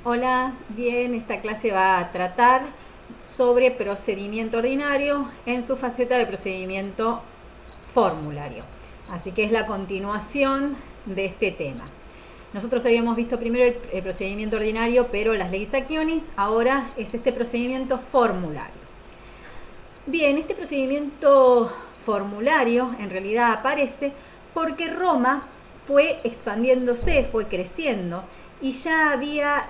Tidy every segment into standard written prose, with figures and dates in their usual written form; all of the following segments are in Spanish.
Hola, bien, esta clase va a tratar sobre procedimiento ordinario en su faceta de procedimiento formulario. Así que es la continuación de este tema. Nosotros habíamos visto primero el procedimiento ordinario, pero las leyes accionis, ahora es este procedimiento formulario. Bien, este procedimiento formulario en realidad aparece porque Roma fue expandiéndose, fue creciendo y ya había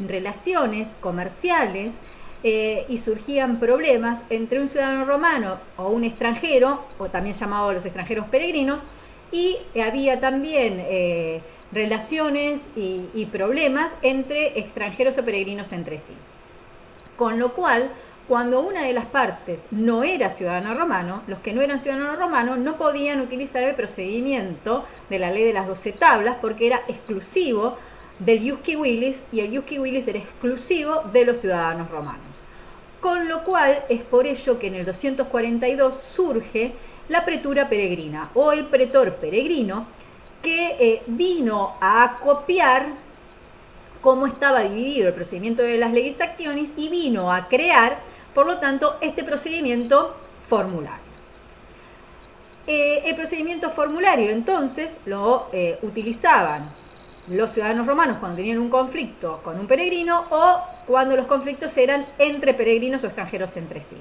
relaciones comerciales y surgían problemas entre un ciudadano romano o un extranjero, o también llamado los extranjeros peregrinos, y había también relaciones y problemas entre extranjeros o peregrinos entre sí. Con lo cual, cuando una de las partes no era ciudadano romano, los que no eran ciudadanos romanos no podían utilizar el procedimiento de la ley de las 12 tablas porque era exclusivo del ius qui willis y el ius qui willis era exclusivo de los ciudadanos romanos. Con lo cual es por ello que en el 242 surge la pretura peregrina o el pretor peregrino que vino a copiar cómo estaba dividido el procedimiento de las leyes actionis y vino a crear, por lo tanto, este procedimiento formulario. El procedimiento formulario entonces lo utilizaban los ciudadanos romanos cuando tenían un conflicto con un peregrino o cuando los conflictos eran entre peregrinos o extranjeros entre sí.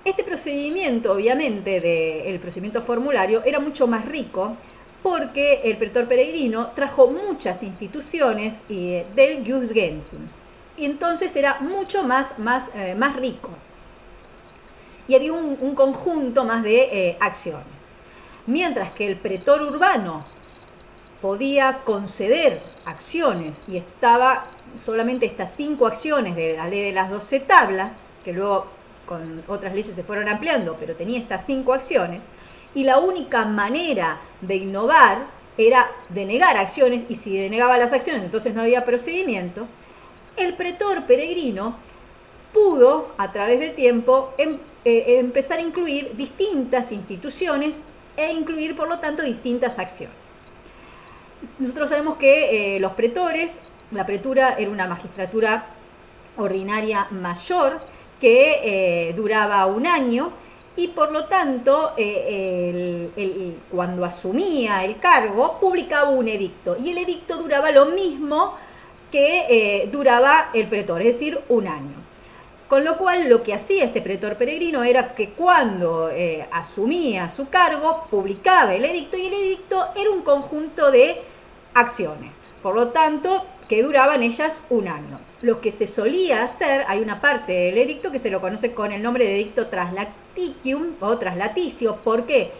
Este procedimiento, obviamente, del procedimiento formulario era mucho más rico porque el pretor peregrino trajo muchas instituciones del Ius Gentium. Y entonces era mucho más rico. Y había un conjunto más de acciones. Mientras que el pretor urbano podía conceder acciones y estaba solamente estas 5 acciones de la ley de las 12 tablas, que luego con otras leyes se fueron ampliando, pero tenía estas 5 acciones, y la única manera de innovar era denegar acciones, y si denegaba las acciones entonces no había procedimiento. El pretor peregrino pudo a través del tiempo empezar a incluir distintas instituciones e incluir por lo tanto distintas acciones. Nosotros sabemos que los pretores, la pretura era una magistratura ordinaria mayor que duraba un año y por lo tanto cuando asumía el cargo publicaba un edicto y el edicto duraba lo mismo que duraba el pretor, es decir, un año. Con lo cual lo que hacía este pretor peregrino era que cuando asumía su cargo publicaba el edicto y el edicto era un conjunto de acciones. Por lo tanto, que duraban ellas un año. Lo que se solía hacer, hay una parte del edicto que se lo conoce con el nombre de edicto traslaticium o traslaticio. ¿Por qué?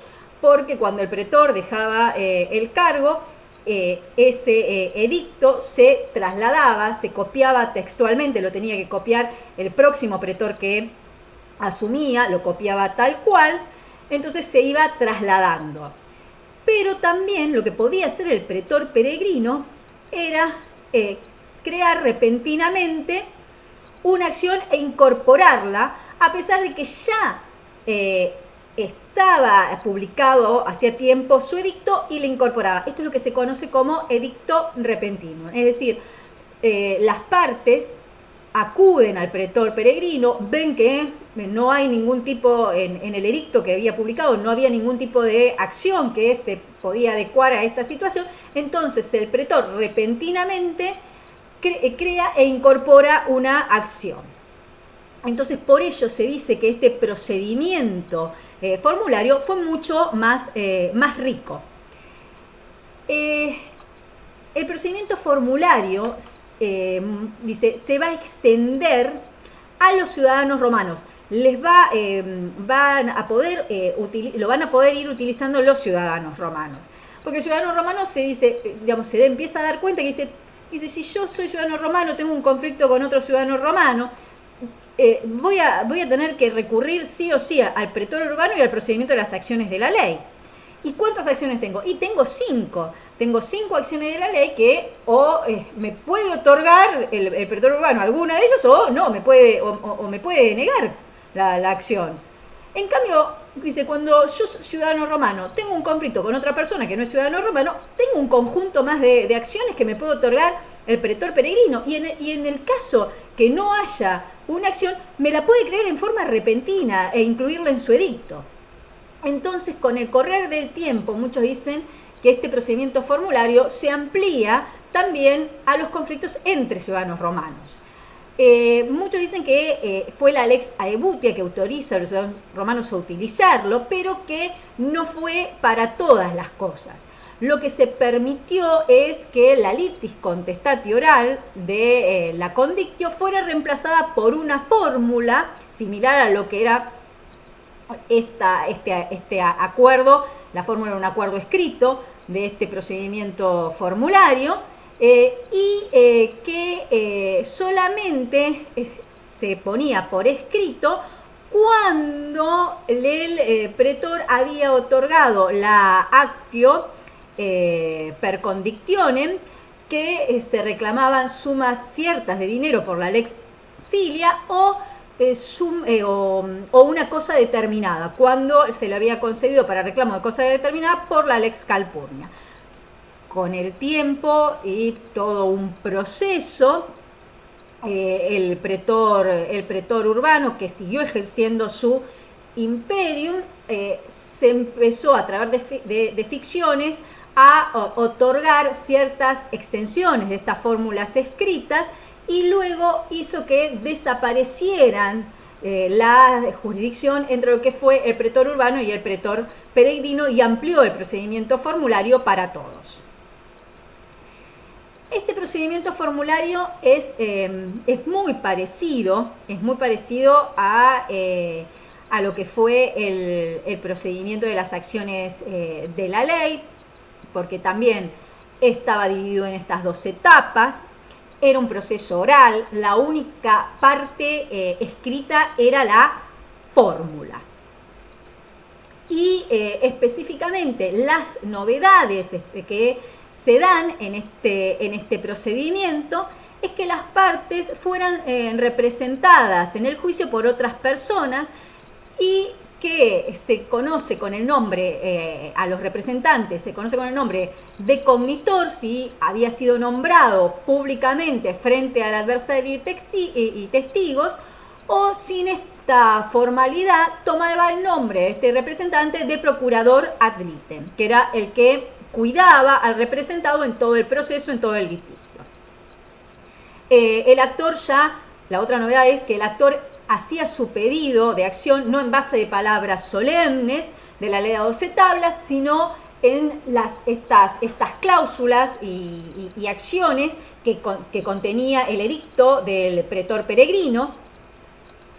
Porque cuando el pretor dejaba el cargo, ese edicto se trasladaba, se copiaba textualmente, lo tenía que copiar el próximo pretor que asumía, lo copiaba tal cual, entonces se iba trasladando. Pero también lo que podía hacer el pretor peregrino era crear repentinamente una acción e incorporarla, a pesar de que ya estaba publicado hacía tiempo su edicto y le incorporaba. Esto es lo que se conoce como edicto repentino. Es decir, las partes acuden al pretor peregrino, ven que no hay ningún tipo, en el edicto que había publicado, no había ningún tipo de acción que se podía adecuar a esta situación, entonces el pretor repentinamente crea e incorpora una acción. Entonces por ello se dice que este procedimiento formulario fue mucho más rico. El procedimiento formulario dice, se va a extender a los ciudadanos romanos. Lo van a poder ir utilizando los ciudadanos romanos. Porque el ciudadano romano se dice, se empieza a dar cuenta que dice, si yo soy ciudadano romano, tengo un conflicto con otro ciudadano romano, voy a tener que recurrir sí o sí al pretor urbano y al procedimiento de las acciones de la ley. ¿Y cuántas acciones tengo? Y tengo 5. Tengo 5 acciones de la ley que me puede otorgar el pretor urbano alguna de ellas o no, me puede negar la acción. En cambio, dice, cuando yo, ciudadano romano, tengo un conflicto con otra persona que no es ciudadano romano, tengo un conjunto más de acciones que me puede otorgar el pretor peregrino. Y en el caso que no haya una acción, me la puede crear en forma repentina e incluirla en su edicto. Entonces, con el correr del tiempo, muchos dicen que este procedimiento formulario se amplía también a los conflictos entre ciudadanos romanos. Muchos dicen que fue la Lex Aebutia que autoriza a los ciudadanos romanos a utilizarlo, pero que no fue para todas las cosas. Lo que se permitió es que la litis contestati oral de la condictio fuera reemplazada por una fórmula similar a lo que era este acuerdo. La fórmula era un acuerdo escrito de este procedimiento formulario, que solamente se ponía por escrito cuando el pretor había otorgado la actio per condictionem, que se reclamaban sumas ciertas de dinero por la lex Cilia o una cosa determinada, cuando se le había concedido para reclamo de cosa determinada por la lex Calpurnia. Con el tiempo y todo un proceso, el pretor urbano, que siguió ejerciendo su imperium, se empezó a través de ficciones a otorgar ciertas extensiones de estas fórmulas escritas, y luego hizo que desaparecieran la jurisdicción entre lo que fue el pretor urbano y el pretor peregrino, y amplió el procedimiento formulario para todos. Este procedimiento formulario es muy parecido a lo que fue el procedimiento de las acciones de la ley, porque también estaba dividido en estas dos etapas. Era un proceso oral, la única parte escrita era la fórmula. Y específicamente las novedades que se dan en este procedimiento es que las partes fueran representadas en el juicio por otras personas, y que se conoce con el nombre, a los representantes se conoce con el nombre de cognitor si había sido nombrado públicamente frente al adversario y testigos, o sin esta formalidad tomaba el nombre de este representante de procurador ad litem, que era el que cuidaba al representado en todo el proceso, en todo el litigio. El actor la otra novedad es que el actor hacía su pedido de acción no en base de palabras solemnes de la ley de 12 tablas, sino en estas cláusulas y acciones que contenía el edicto del pretor peregrino,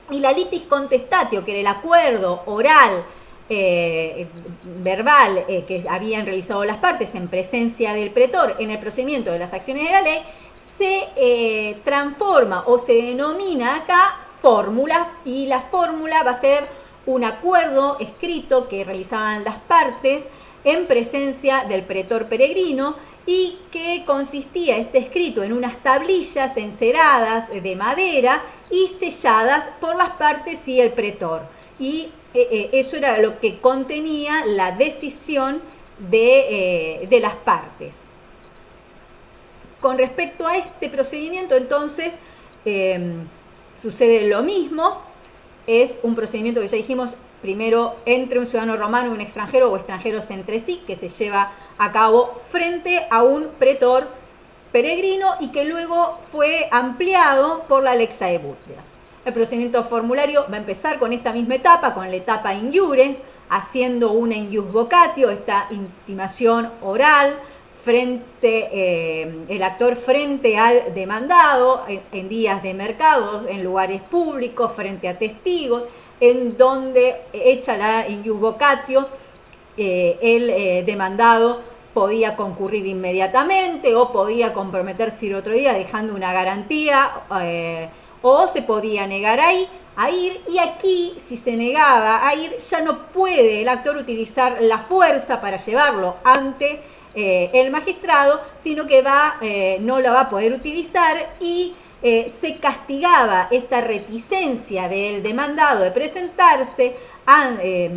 y la litis contestatio, que era el acuerdo oral verbal que habían realizado las partes en presencia del pretor en el procedimiento de las acciones de la ley, se transforma o se denomina acá fórmula, y la fórmula va a ser un acuerdo escrito que realizaban las partes en presencia del pretor peregrino, y que consistía este escrito en unas tablillas enceradas de madera y selladas por las partes y el pretor. Y eso era lo que contenía la decisión de las partes. Con respecto a este procedimiento, entonces, sucede lo mismo. Es un procedimiento que ya dijimos, primero entre un ciudadano romano y un extranjero, o extranjeros entre sí, que se lleva a cabo frente a un pretor peregrino, y que luego fue ampliado por la Lex Aebutia. El procedimiento formulario va a empezar con esta misma etapa, con la etapa in iure, haciendo una in ius vocatio, esta intimación oral, el actor frente al demandado, en días de mercado, en lugares públicos, frente a testigos, en donde, hecha la in ius vocatio, el demandado podía concurrir inmediatamente, o podía comprometerse ir otro día dejando una garantía, o se podía negar a ir, y aquí, si se negaba a ir, ya no puede el actor utilizar la fuerza para llevarlo ante el magistrado, sino que no la va a poder utilizar, y se castigaba esta reticencia del demandado de presentarse, ante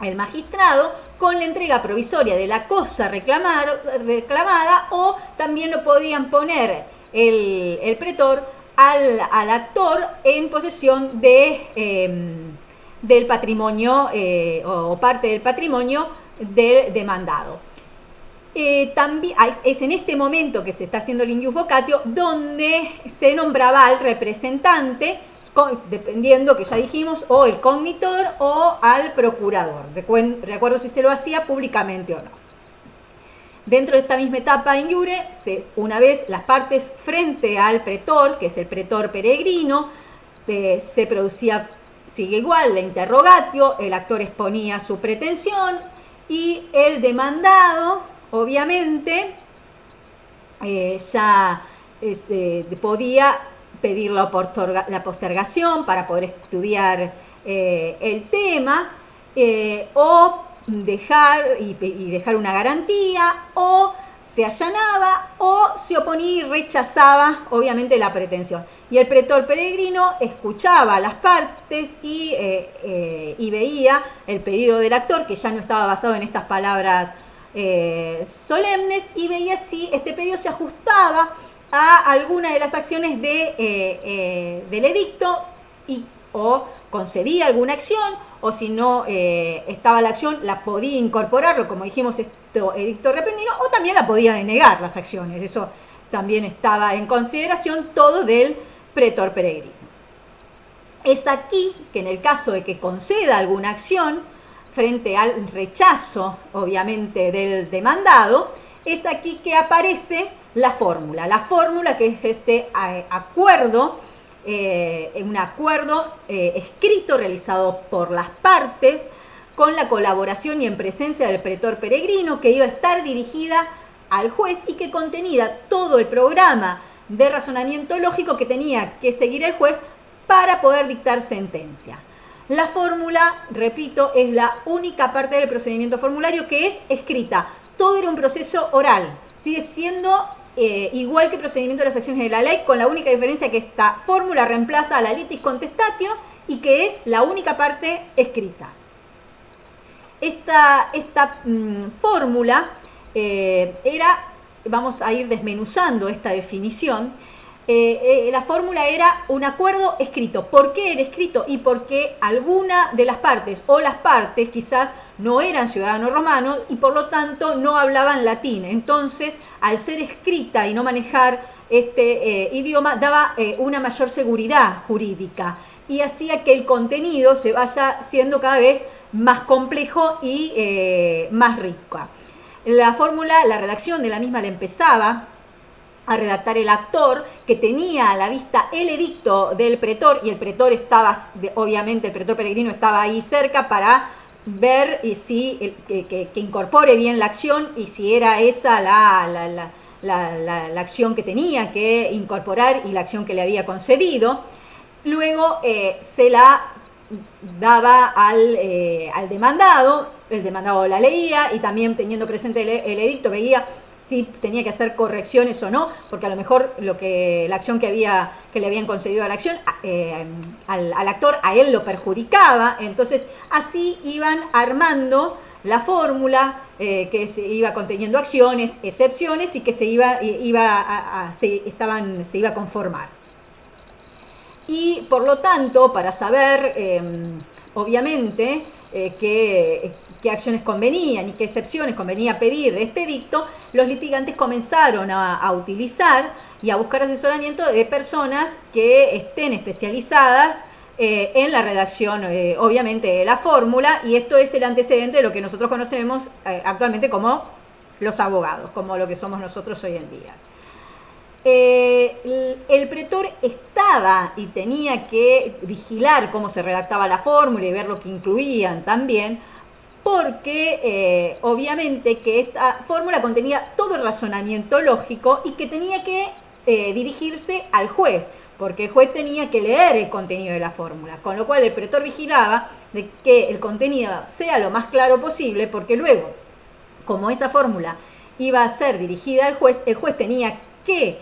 el magistrado con la entrega provisoria de la cosa reclamada, o también lo podían poner el pretor al actor en posesión del patrimonio o parte del patrimonio del demandado. También es en este momento que se está haciendo el injus vocatio, donde se nombraba al representante, dependiendo, que ya dijimos, o el cognitor o al procurador, de acuerdo si se lo hacía públicamente o no. Dentro de esta misma etapa in iure, una vez las partes frente al pretor, que es el pretor peregrino, se producía, sigue igual, la interrogatio, el actor exponía su pretensión y el demandado, obviamente, ya podía pedir la postergación para poder estudiar el tema, o dejar una garantía, o se allanaba o se oponía y rechazaba obviamente la pretensión. Y el pretor peregrino escuchaba a las partes y veía el pedido del actor, que ya no estaba basado en estas palabras solemnes, y veía si este pedido se ajustaba a alguna de las acciones del edicto, o concedía alguna acción, o si no estaba la acción, la podía incorporarlo, como dijimos, edicto repentino, o también la podía denegar las acciones. Eso también estaba en consideración, todo del pretor peregrino. Es aquí que en el caso de que conceda alguna acción frente al rechazo, obviamente, del demandado, es aquí que aparece la fórmula que es este acuerdo, un acuerdo escrito realizado por las partes con la colaboración y en presencia del pretor peregrino, que iba a estar dirigida al juez y que contenía todo el programa de razonamiento lógico que tenía que seguir el juez para poder dictar sentencia. La fórmula, repito, es la única parte del procedimiento formulario que es escrita. Todo era un proceso oral. Sigue siendo igual que el procedimiento de las acciones de la ley, con la única diferencia que esta fórmula reemplaza a la litis contestatio y que es la única parte escrita. Esta fórmula vamos a ir desmenuzando esta definición. La fórmula era un acuerdo escrito. ¿Por qué era escrito? Y porque alguna de las partes o las partes quizás no eran ciudadanos romanos y por lo tanto no hablaban latín. Entonces, al ser escrita y no manejar este idioma, daba una mayor seguridad jurídica y hacía que el contenido se vaya siendo cada vez más complejo y más rica. La fórmula, la redacción de la misma la empezaba a redactar el actor, que tenía a la vista el edicto del pretor, y el pretor estaba, obviamente el pretor peregrino estaba ahí cerca para ver y si que incorpore bien la acción y si era esa la acción que tenía que incorporar y la acción que le había concedido. Luego se la daba al demandado, el demandado la leía y también teniendo presente el edicto veía si tenía que hacer correcciones o no, porque a lo mejor la acción que le habían concedido a la acción al actor, a él lo perjudicaba. Entonces así iban armando la fórmula que se iba conteniendo acciones, excepciones y que se iba a conformar. Y por lo tanto, para saber obviamente qué acciones convenían y qué excepciones convenía pedir de este edicto, los litigantes comenzaron a utilizar y a buscar asesoramiento de personas que estén especializadas en la redacción, obviamente, de la fórmula, y esto es el antecedente de lo que nosotros conocemos actualmente como los abogados, como lo que somos nosotros hoy en día. El pretor estaba y tenía que vigilar cómo se redactaba la fórmula y ver lo que incluían también, porque obviamente que esta fórmula contenía todo el razonamiento lógico y que tenía que dirigirse al juez, porque el juez tenía que leer el contenido de la fórmula, con lo cual el pretor vigilaba de que el contenido sea lo más claro posible, porque luego, como esa fórmula iba a ser dirigida al juez, el juez tenía que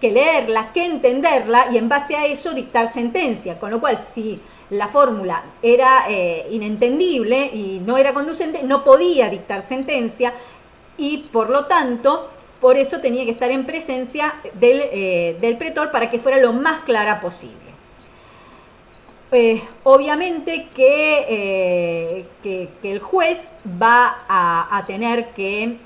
leerla, que entenderla y en base a eso dictar sentencia, con lo cual si la fórmula era inentendible y no era conducente, no podía dictar sentencia y por lo tanto, por eso tenía que estar en presencia del pretor para que fuera lo más clara posible. Obviamente que el juez va a tener que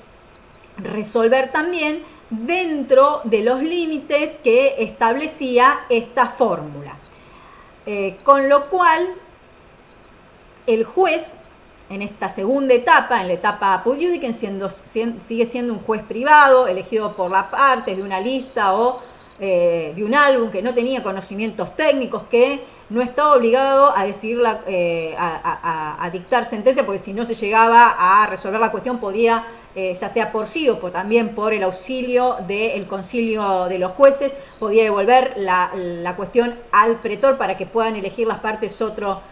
resolver también dentro de los límites que establecía esta fórmula. Con lo cual, el juez, en esta segunda etapa, en la etapa apud iudicem, sigue siendo un juez privado, elegido por las partes de una lista o de un álbum, que no tenía conocimientos técnicos, que no estaba obligado a a dictar sentencia, porque si no se llegaba a resolver la cuestión podía, ya sea por sí o también por el auxilio del concilio de los jueces, podía devolver la cuestión al pretor para que puedan elegir las partes otro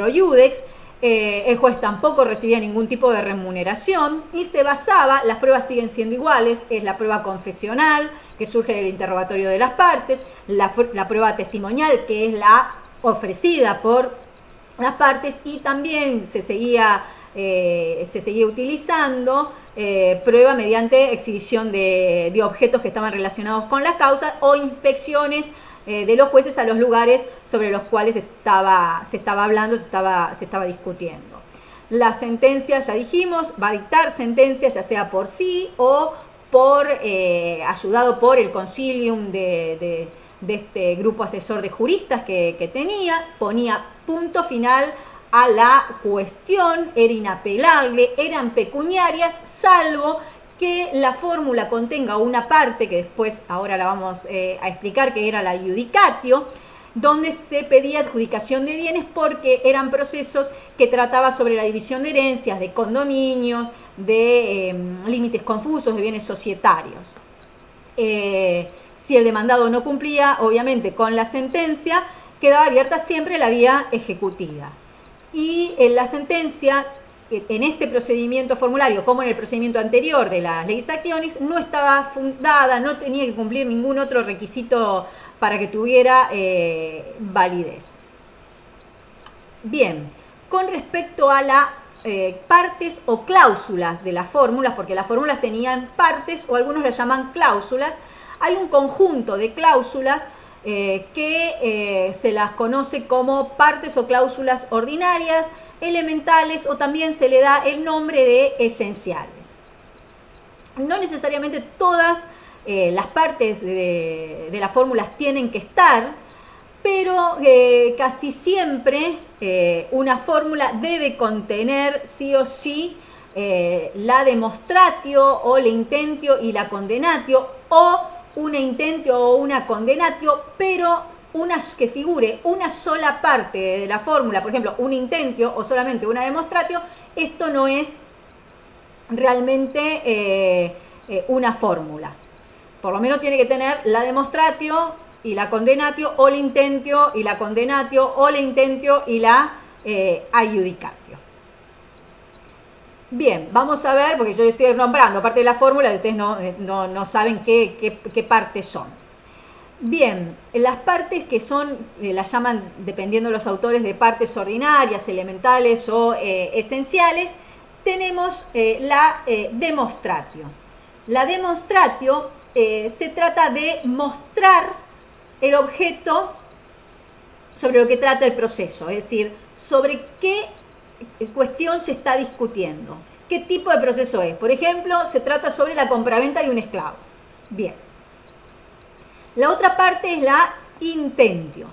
iudex. El juez tampoco recibía ningún tipo de remuneración y se basaba, las pruebas siguen siendo iguales, es la prueba confesional que surge del interrogatorio de las partes, la prueba testimonial que es la ofrecida por las partes y también se seguía utilizando prueba mediante exhibición de objetos que estaban relacionados con las causas o inspecciones de los jueces a los lugares sobre los cuales se estaba hablando, se estaba discutiendo. La sentencia, ya dijimos, va a dictar sentencia ya sea por sí o ayudado por el concilium de este grupo asesor de juristas que tenía, ponía punto final a la cuestión, era inapelable, eran pecuniarias, salvo que la fórmula contenga una parte que después ahora la vamos a explicar, que era la iudicatio, donde se pedía adjudicación de bienes porque eran procesos que trataba sobre la división de herencias, de condominios, de límites confusos, de bienes societarios. Si el demandado no cumplía, obviamente, con la sentencia, quedaba abierta siempre la vía ejecutiva. Y en la sentencia, en este procedimiento formulario, como en el procedimiento anterior de las leis actionis, no estaba fundada, no tenía que cumplir ningún otro requisito para que tuviera validez. Bien, con respecto a las partes o cláusulas de las fórmulas, porque las fórmulas tenían partes o algunos las llaman cláusulas, hay un conjunto de cláusulas que se las conoce como partes o cláusulas ordinarias, elementales o también se le da el nombre de esenciales. No necesariamente todas las partes de las fórmulas tienen que estar, pero casi siempre una fórmula debe contener sí o sí la demonstratio o la intentio y la condenatio o una intentio o una condenatio, pero que figure una sola parte de la fórmula, por ejemplo, un intentio o solamente una demonstratio, esto no es realmente una fórmula. Por lo menos tiene que tener la demonstratio y la condenatio, o el intentio y la condenatio, o el intentio y la adjudicatio. Bien, vamos a ver, porque yo le estoy nombrando parte de la fórmula, ustedes no saben qué partes son. Bien, las partes que son, las llaman, dependiendo de los autores, de partes ordinarias, elementales o esenciales, tenemos la demonstratio. La demonstratio se trata de mostrar el objeto sobre lo que trata el proceso, es decir, sobre qué cuestión se está discutiendo, qué tipo de proceso es. Por ejemplo, se trata sobre la compraventa de un esclavo. Bien. La otra parte es la intentio.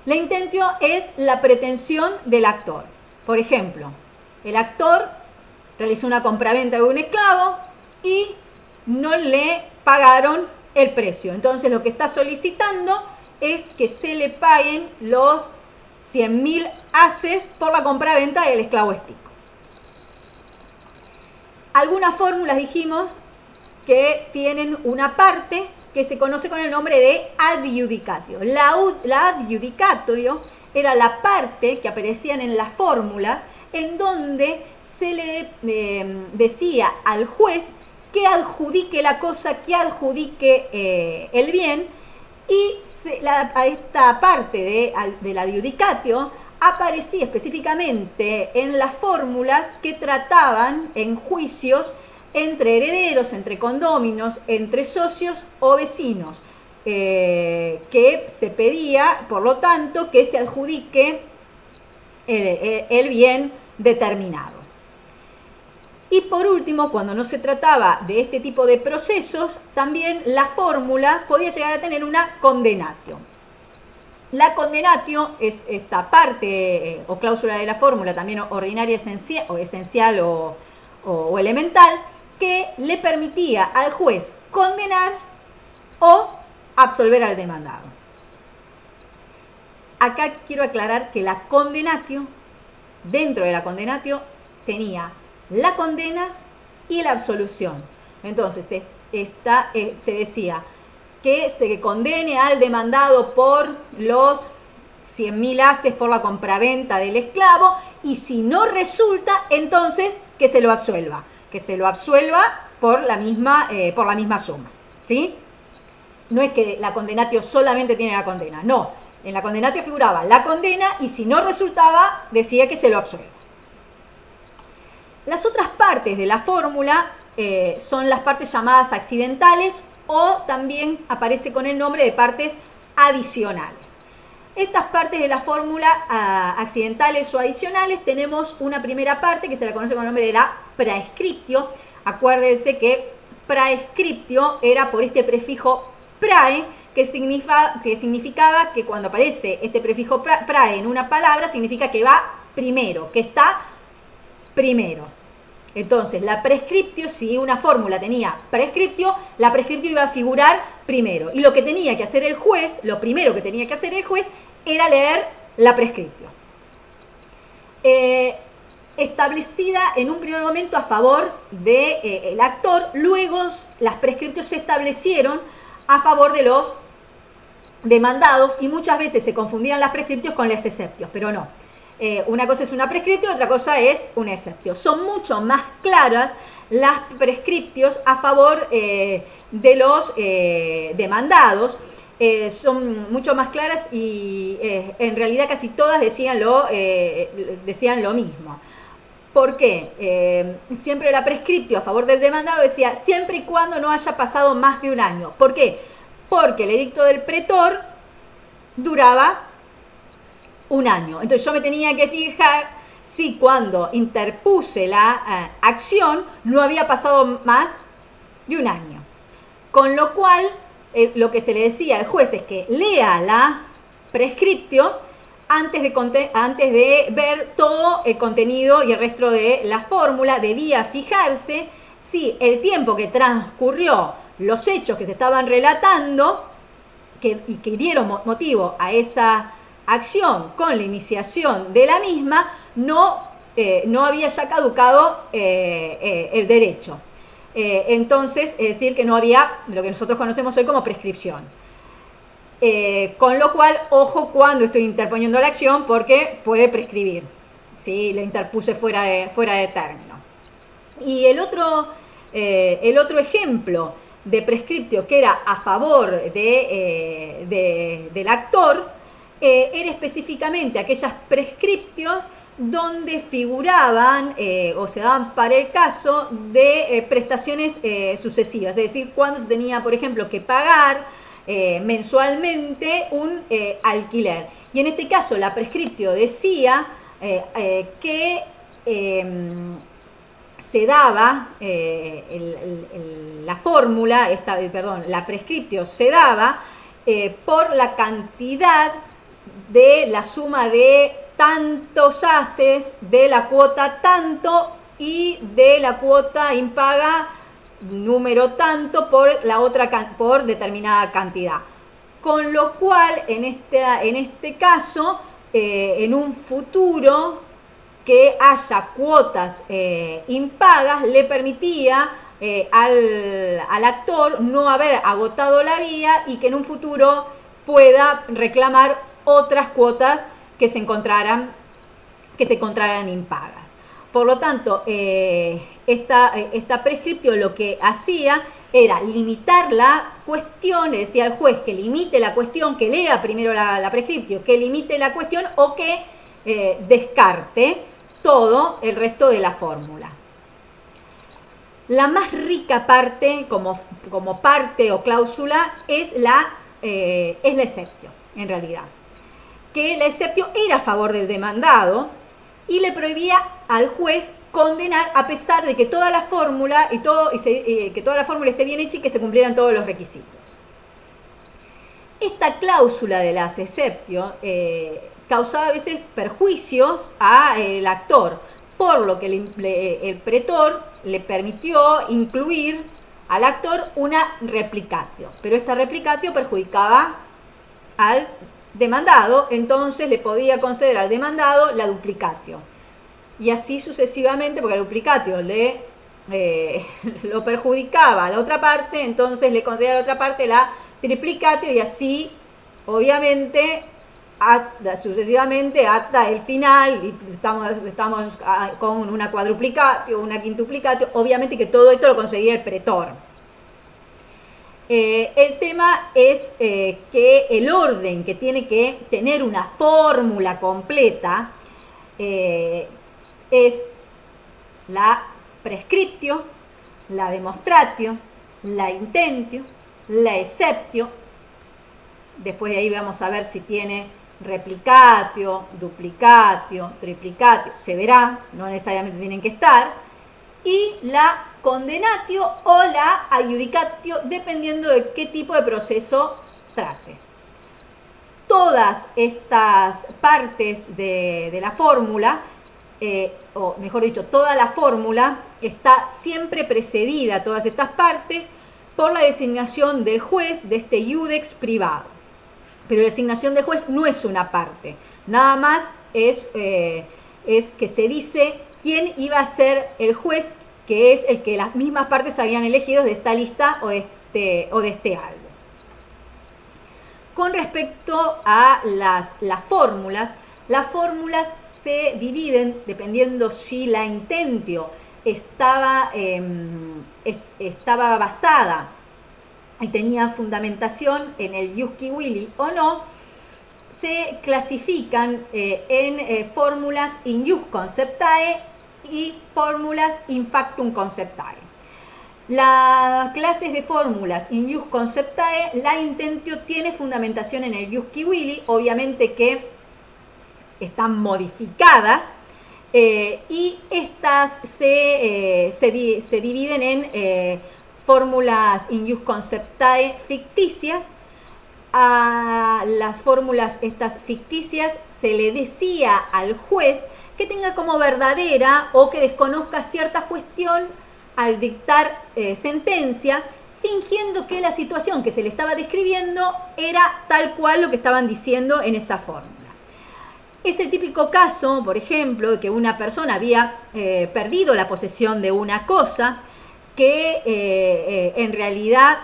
La intentio es la pretensión del actor. Por ejemplo, el actor realizó una compraventa de un esclavo y no le pagaron el precio. Entonces lo que está solicitando es que se le paguen los 100.000 haces por la compraventa del esclavo estico. Algunas fórmulas dijimos que tienen una parte que se conoce con el nombre de adjudicatio. La adjudicatio era la parte que aparecían en las fórmulas en donde se le decía al juez que adjudique la cosa, que adjudique el bien, y a esta parte del adjudicatio aparecía específicamente en las fórmulas que trataban en juicios entre herederos, entre condóminos, entre socios o vecinos, que se pedía, por lo tanto, que se adjudique el bien determinado. Y por último, cuando no se trataba de este tipo de procesos, también la fórmula podía llegar a tener una condenatio. La condenatio es esta parte o cláusula de la fórmula, también ordinaria esencial o elemental, que le permitía al juez condenar o absolver al demandado. Acá quiero aclarar que la condenatio, dentro de la condenatio, tenía la condena y la absolución. Entonces, se decía que se condene al demandado por los 100.000 haces por la compraventa del esclavo, y si no resulta, entonces que se lo absuelva por la misma suma, ¿sí? No es que la condenatio solamente tiene la condena, no. En la condenatio figuraba la condena y si no resultaba, decía que se lo absuelva. Las otras partes de la fórmula son las partes llamadas accidentales, o también aparece con el nombre de partes adicionales. Estas partes de la fórmula accidentales o adicionales, tenemos una primera parte que se la conoce con el nombre de la praescriptio. Acuérdense que praescriptio era por este prefijo prae, que significaba que cuando aparece este prefijo prae en una palabra, significa que va primero, que está primero. Entonces, la prescriptio, si una fórmula tenía prescriptio, la prescriptio iba a figurar primero. Y lo que tenía que hacer el juez, lo primero que tenía que hacer el juez, era leer la prescriptio. Establecida en un primer momento a favor del actor, luego las prescriptios se establecieron a favor de los demandados, y muchas veces se confundían las prescriptios con las exceptios, pero no. Una cosa es una prescriptio, otra cosa es un exceptio. Son mucho más claras las prescriptios a favor de los demandados. Son mucho más claras y en realidad casi todas decían lo mismo. ¿Por qué? Siempre la prescriptio a favor del demandado decía siempre y cuando no haya pasado más de un año. ¿Por qué? Porque el edicto del pretor duraba un año. Entonces yo me tenía que fijar si cuando interpuse la acción no había pasado más de un año. Con lo cual, lo que se le decía al juez es que lea la prescriptio antes de ver todo el contenido y el resto de la fórmula. Debía fijarse si el tiempo que transcurrió, los hechos que se estaban relatando y que dieron motivo a esa acción con la iniciación de la misma, no había ya caducado el derecho. Entonces, es decir, que no había lo que nosotros conocemos hoy como prescripción. Con lo cual, ojo cuando estoy interponiendo la acción, porque puede prescribir, ¿sí? La interpuse fuera de término. Y el otro ejemplo de prescriptio que era a favor del actor, era específicamente aquellas prescriptios donde figuraban o se daban para el caso de prestaciones sucesivas, es decir, cuando se tenía, por ejemplo, que pagar mensualmente un alquiler. Y en este caso la prescriptio decía que se daba la fórmula, la prescriptio se daba por la cantidad de la suma de tantos haces, de la cuota tanto y de la cuota impaga número tanto por determinada cantidad. Con lo cual, en este caso, en un futuro que haya cuotas impagas, le permitía al actor no haber agotado la vía y que en un futuro pueda reclamar otras cuotas que se encontraran que se encontraran impagas. Por lo tanto, esta prescripción lo que hacía era limitar la cuestión, le decía al juez que limite la cuestión, que lea primero la prescripción, que limite la cuestión o que descarte todo el resto de la fórmula. La más rica parte, como parte o cláusula, es la exceptio, en realidad. Que la exceptio era a favor del demandado y le prohibía al juez condenar a pesar de que toda la fórmula que toda la fórmula esté bien hecha y que se cumplieran todos los requisitos. Esta cláusula de las exceptio causaba a veces perjuicios al actor, por lo que el pretor le permitió incluir al actor una replicatio, pero esta replicatio perjudicaba al demandado, entonces le podía conceder al demandado la duplicatio. Y así sucesivamente, porque la duplicatio lo perjudicaba a la otra parte, entonces le concedía a la otra parte la triplicatio y así, obviamente, sucesivamente hasta el final, y estamos con una cuadruplicatio, una quintuplicatio, obviamente que todo esto lo conseguía el pretor. El tema es que el orden que tiene que tener una fórmula completa es la prescriptio, la demonstratio, la intentio, la exceptio. Después de ahí vamos a ver si tiene replicatio, duplicatio, triplicatio, se verá, no necesariamente tienen que estar, y la condenatio o la adjudicatio, dependiendo de qué tipo de proceso trate. Todas estas partes de la fórmula, o mejor dicho, toda la fórmula está siempre precedida, todas estas partes, por la designación del juez de este iudex privado. Pero la designación del juez no es una parte, nada más es que se dice quién iba a ser el juez, que es el que las mismas partes habían elegido de esta lista o de este algo. Con respecto a las fórmulas se dividen dependiendo si la intentio estaba basada y tenía fundamentación en el ius qui willi o no. Se clasifican en fórmulas in ius conceptae y fórmulas in factum conceptae. Las clases de fórmulas in ius conceptae, la intentio tiene fundamentación en el ius qui willi, obviamente que están modificadas, y estas se dividen en fórmulas in ius conceptae ficticias. A las fórmulas estas ficticias se le decía al juez que tenga como verdadera o que desconozca cierta cuestión al dictar sentencia, fingiendo que la situación que se le estaba describiendo era tal cual lo que estaban diciendo en esa fórmula. Es el típico caso, por ejemplo, de que una persona había perdido la posesión de una cosa que en realidad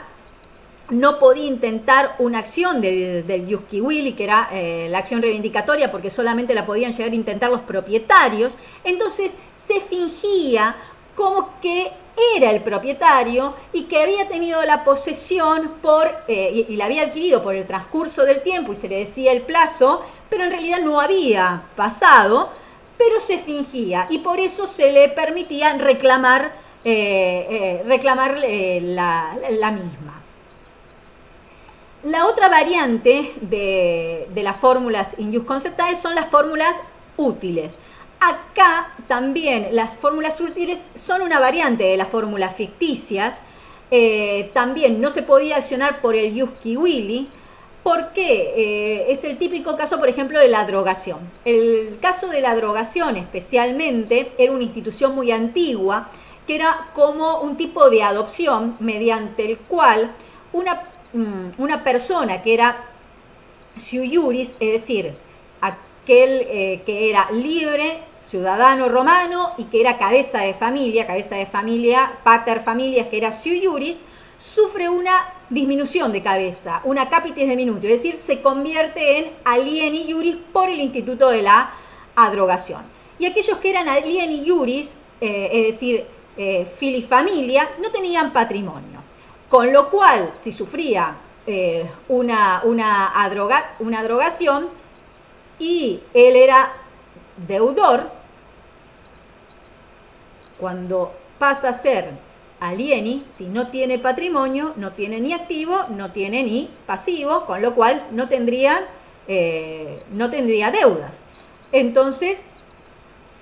no podía intentar una acción del ius qui willi, que era la acción reivindicatoria, porque solamente la podían llegar a intentar los propietarios. Entonces se fingía como que era el propietario y que había tenido la posesión y la había adquirido por el transcurso del tiempo y se le decía el plazo, pero en realidad no había pasado, pero se fingía y por eso se le permitía reclamar la misma. La otra variante de las fórmulas in ius conceptae son las fórmulas útiles. Acá también las fórmulas útiles son una variante de las fórmulas ficticias. También no se podía accionar por el ius qui willi, porque es el típico caso, por ejemplo, de la drogación. El caso de la drogación especialmente era una institución muy antigua, que era como un tipo de adopción mediante el cual una persona que era sui iuris, es decir, aquel que era libre, ciudadano romano y que era cabeza de familia, pater familias, que era sui iuris, sufre una disminución de cabeza, una capitis diminutio, es decir, se convierte en alieni iuris por el instituto de la adrogación. y aquellos que eran alieni iuris, es decir, filifamilia, no tenían patrimonio. Con lo cual, si sufría una drogación y él era deudor, cuando pasa a ser alieni, si no tiene patrimonio, no tiene ni activo, no tiene ni pasivo, con lo cual no tendría deudas. Entonces,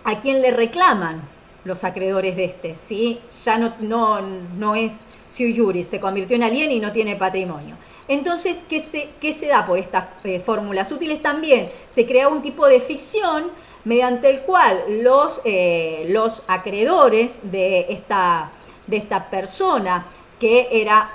¿a quién le reclaman los acreedores de este? Si ya no es sui iuris, se convirtió en alieni y no tiene patrimonio. Entonces, ¿qué se da por estas fórmulas útiles? También se crea un tipo de ficción mediante el cual los acreedores de esta persona que era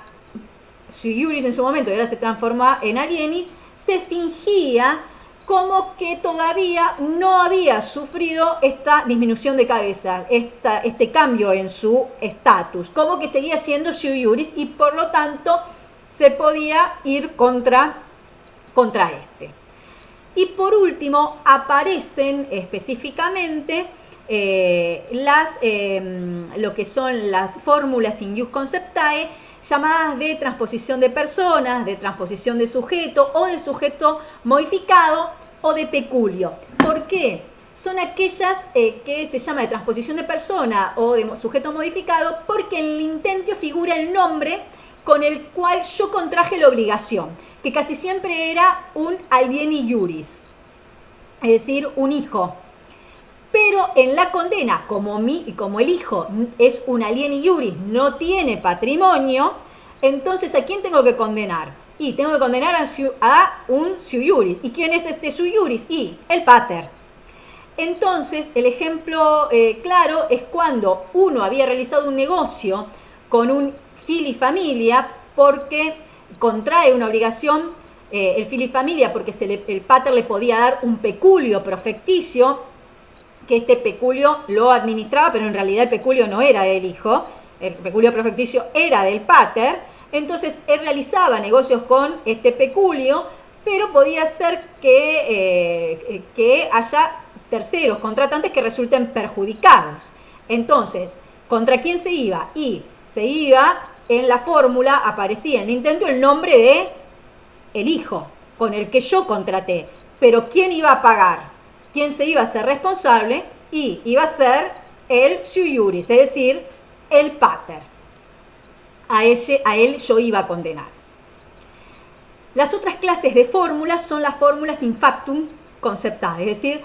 sui iuris en su momento y ahora se transforma en alieni, se fingía como que todavía no había sufrido esta disminución de cabeza, este cambio en su estatus, como que seguía siendo sui iuris y por lo tanto se podía ir contra este. Y por último aparecen específicamente lo que son las fórmulas in ius conceptae, llamadas de transposición de personas, de transposición de sujeto o de sujeto modificado o de peculio. ¿Por qué? Son aquellas que se llama de transposición de persona o de sujeto modificado porque en el intento figura el nombre con el cual yo contraje la obligación, que casi siempre era un alieni iuris, es decir, un hijo. Pero en la condena, como el hijo es un alieni iuris, no tiene patrimonio, entonces ¿a quién tengo que condenar? Y tengo que condenar a un sui iuris. ¿Y quién es este sui iuris? Y el pater. Entonces, el ejemplo claro es cuando uno había realizado un negocio con un filifamilia porque contrae una obligación, el filifamilia porque el pater le podía dar un peculio profecticio, que este peculio lo administraba, pero en realidad el peculio no era del hijo, el peculio profecticio era del pater. Entonces él realizaba negocios con este peculio, pero podía ser que haya terceros contratantes que resulten perjudicados. Entonces, ¿contra quién se iba? Y se iba, en la fórmula aparecía en el intento el nombre de el hijo con el que yo contraté, pero ¿quién iba a pagar? ¿Quién se iba a ser responsable? Y iba a ser el sui iuris, es decir, el pater. A él yo iba a condenar. Las otras clases de fórmulas son las fórmulas in factum conceptae, es decir,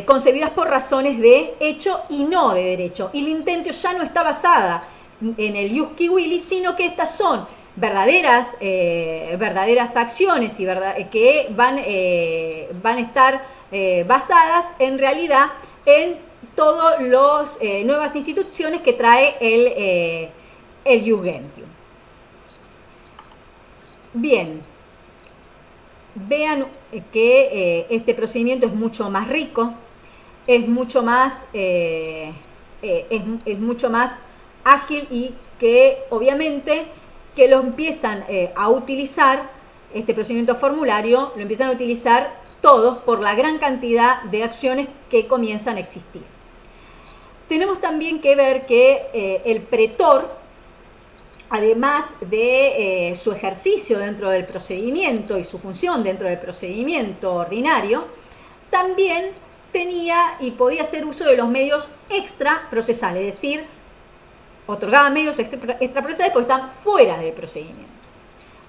concebidas por razones de hecho y no de derecho. Y el intento ya no está basada en el ius qui willis, sino que estas son verdaderas acciones y que van a estar basadas en realidad en todas las nuevas instituciones que trae el ius gentium. Bien, vean que este procedimiento es mucho más rico, es mucho más ágil y que obviamente que lo empiezan a utilizar, este procedimiento formulario, lo empiezan a utilizar todos por la gran cantidad de acciones que comienzan a existir. Tenemos también que ver que el pretor, además de su ejercicio dentro del procedimiento y su función dentro del procedimiento ordinario, también tenía y podía hacer uso de los medios extraprocesales, es decir, otorgaba medios extraprocesales porque están fuera del procedimiento.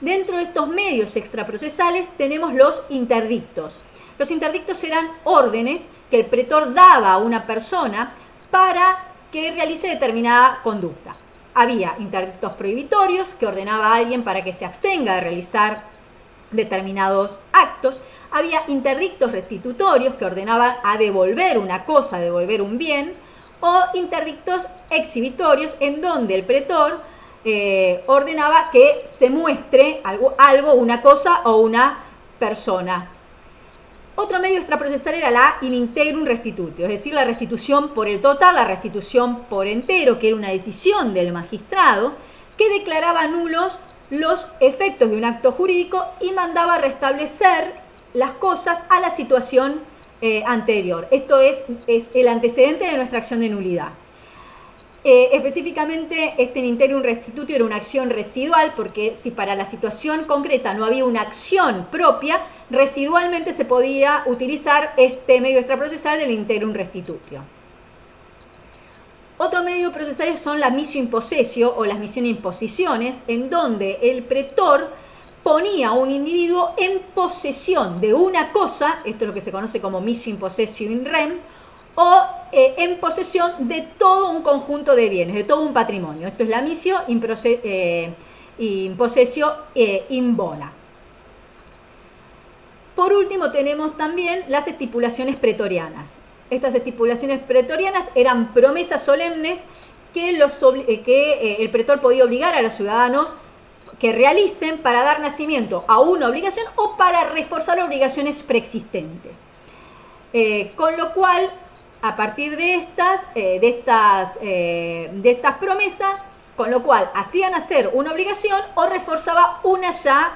Dentro de estos medios extraprocesales tenemos los interdictos. Los interdictos eran órdenes que el pretor daba a una persona para que realice determinada conducta. Había interdictos prohibitorios que ordenaba a alguien para que se abstenga de realizar determinados actos. Había interdictos restitutorios que ordenaban a devolver una cosa, devolver un bien, o interdictos exhibitorios en donde el pretor ordenaba que se muestre algo, una cosa o una persona. Otro medio extraprocesal era la in integrum restitutio, es decir, la restitución por el total, la restitución por entero, que era una decisión del magistrado que declaraba nulos los efectos de un acto jurídico y mandaba restablecer las cosas a la situación anterior. Esto es el antecedente de nuestra acción de nulidad. Específicamente, este in interium restitutio era una acción residual, porque si para la situación concreta no había una acción propia, residualmente se podía utilizar este medio extraprocesal del in interium restitutio. Otro medio procesal son las missio in possessio o las misión imposiciones, en donde el pretor ponía a un individuo en posesión de una cosa, esto es lo que se conoce como missio in possessio in rem, o en posesión de todo un conjunto de bienes, de todo un patrimonio. Esto es la missio in possessio in bona. Por último, tenemos también las estipulaciones pretorianas. Estas estipulaciones pretorianas eran promesas solemnes que el pretor podía obligar a los ciudadanos que realicen para dar nacimiento a una obligación o para reforzar obligaciones preexistentes. Con lo cual, a partir de estas promesas, con lo cual hacían hacer una obligación o reforzaba una ya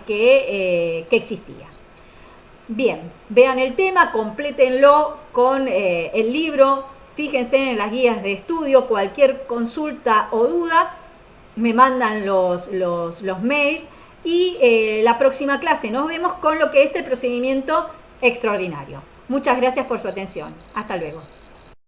que existía. Bien, vean el tema, complétenlo con el libro, fíjense en las guías de estudio, cualquier consulta o duda, me mandan los mails y la próxima clase nos vemos con lo que es el procedimiento extraordinario. Muchas gracias por su atención. Hasta luego.